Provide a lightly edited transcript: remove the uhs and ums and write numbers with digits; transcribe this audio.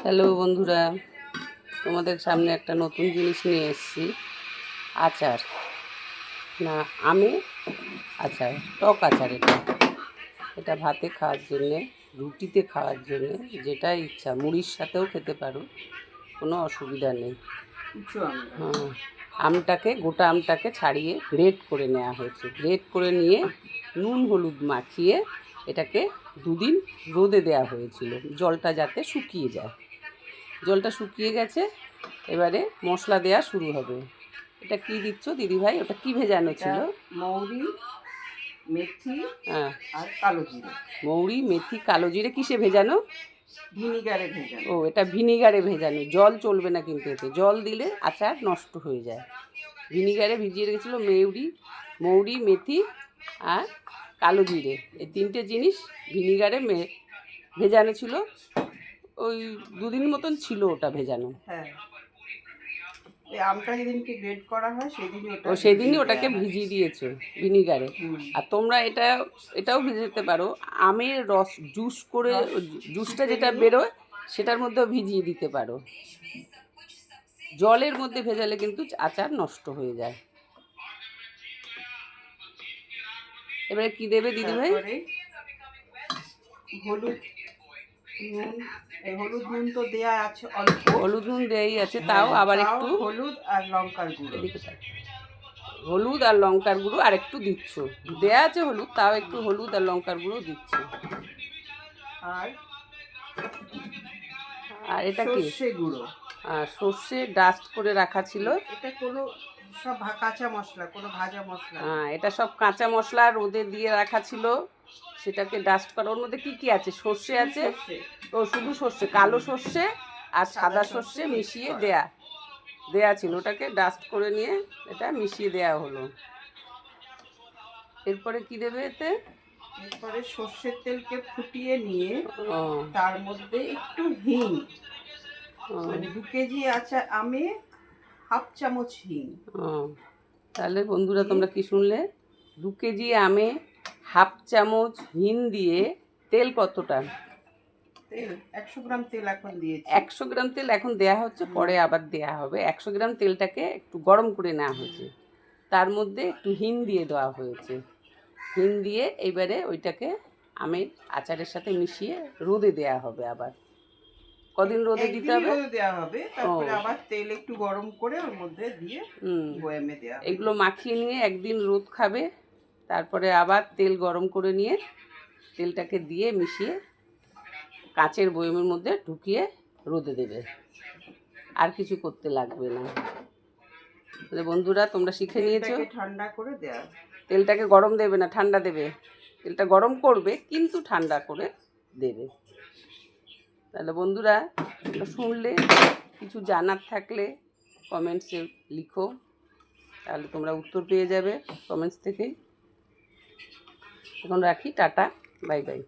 Hello বন্ধুরা, তোমাদের সামনে একটা নতুন জিনিস নিয়ে এসেছি। আচার না আমের আচার, টক আচার। এটা ভাতে খাওয়ার জন্যে, রুটিতে খাওয়ার জন্যে, যেটা ইচ্ছা মুড়ির সাথেও খেতে পারো, কোনো অসুবিধা নেই। হ্যাঁ, গোটা আমটাকে ছাড়িয়ে গ্রেট করে নেওয়া হয়েছে। গ্রেট করে নিয়ে নুন হলুদ মাখিয়ে এটাকে দুদিন রোদে দেওয়া হয়েছিল, জলটা যাতে শুকিয়ে যায়। জলটা শুকিয়ে গেছে, এবারে মশলা দেওয়া শুরু হবে। এটা কি দিচ্ছ দিদিভাই? ওটা কি ভেজানো ছিল? মৌরি, মেথি হ্যাঁ, আর কালো জিরে। মৌরি, মেথি, কালো জিরে কিসে ভেজানো? ভিনিগারে ভেজানো। ও, এটা ভিনিগারে ভেজানো। জল চলবে না কিন্তু এতে, জল দিলে আচার নষ্ট হয়ে যায়। ভিনিগারে ভিজিয়ে রেখেছিল মৌরি, মেথি আর কালো জিরে, এই তিনটে জিনিস ভিনিগারে ভেজানো ছিল। ওই দুদিন মতন ছিল ওটা ভেজানো। হ্যাঁ, এই আমটা যেদিনকে গ্রেড করা হয় সেদিনই ওটাকে ভিজিয়ে দিয়েছো ভিনিগারে। আর তোমরা এটাও ভিজাতে পারো, আমের রস জুসটা যেটা বেরোয় সেটার মধ্যেও ভিজিয়ে দিতে পারো। জলের মধ্যে ভেজালে কিন্তু আচার নষ্ট হয়ে যায়। এবারে কি দেবে দিদিভাই? হলুদ নুন তো দেয়া আছে অল্প, হলুদ নুন দেয়াই আছে, তাও আবার একটু হলুদ আর লঙ্কার গুঁড়ো। হলুদ আর লঙ্কার গুঁড়ো আর একটু দিচ্ছ, দেয়া আছে হলুদ, তাও একটু হলুদ আর লঙ্কার গুঁড়ো দিচ্ছ। আর এটা কি? সর্ষে গুঁড়ো। সর্ষে ডাস্ট করে রাখা ছিল। এটা কোনো সব কাঁচা মশলা, কোনো ভাজা মশলা। এটা সব কাঁচা মশলা রোদে দিয়ে রাখা ছিল, সেটাকে ডাস্ট করা। ওর মধ্যে কি কি আছে? সর্ষে আছে, ও শুধু সর্ষে, কালো সর্ষে আর সাদা সর্ষে মিশিয়ে দেয়া ছিল। ওটাকে ডাস্ট করে নিয়ে এটা মিশিয়ে দেয়া হলো। এরপরে কি দেবে এতে? এরপরে সর্ষের তেলকে ফুটিয়ে নিয়ে তার মধ্যে একটু হিং, মানে 2 কেজি আচার আমে হাফ চামচ হিং। তাহলে বন্ধুরা তোমরা কি শুনলে? 2 কেজি আমে হাফ চামচ হিং দিয়ে। তেল কতটা? তেল 100 গ্রাম তেল এখন দিয়েছি। 100 গ্রাম তেল এখন দেয়া হচ্ছে, পরে আবার দেয়া হবে। 100 গ্রাম তেলটাকে একটু গরম করে নেওয়া হয়েছে, তার মধ্যে একটু হিং দিয়ে দেওয়া হয়েছে। হিং দিয়ে এইবারে ওইটাকে আমের আচারের সাথে মিশিয়ে রোদে দেয়া হবে। আবার কদিন রোদে দিতে হবে? রোদে দেওয়া হবে, তারপরে আবার তেল একটু গরম করে ওর মধ্যে দিয়ে বয়ামে দেওয়া হবে। এগুলো মাখিয়ে নিয়ে একদিন রোদ খাবে, তারপরে আবার তেল গরম করে নিয়ে তেলটাকে দিয়ে মিশিয়ে কাঁচের বয়ামের মধ্যে ঢুকিয়ে রোদে দেবে। আর কিছু করতে লাগবে না। তাহলে বন্ধুরা তোমরা শিখে নিয়েছো। ঠান্ডা করে দেওয়া, তেলটাকে গরম দেবে না, ঠান্ডা দেবে। তেলটা গরম করবে কিন্তু ঠান্ডা করে দেবে। তাহলে বন্ধুরা শুনলে, কিছু জানার থাকলে কমেন্টসে লিখো, তাহলে তোমরা উত্তর পেয়ে যাবে কমেন্টস থেকেই। এখন রাখি, টাটা, বাই বাই।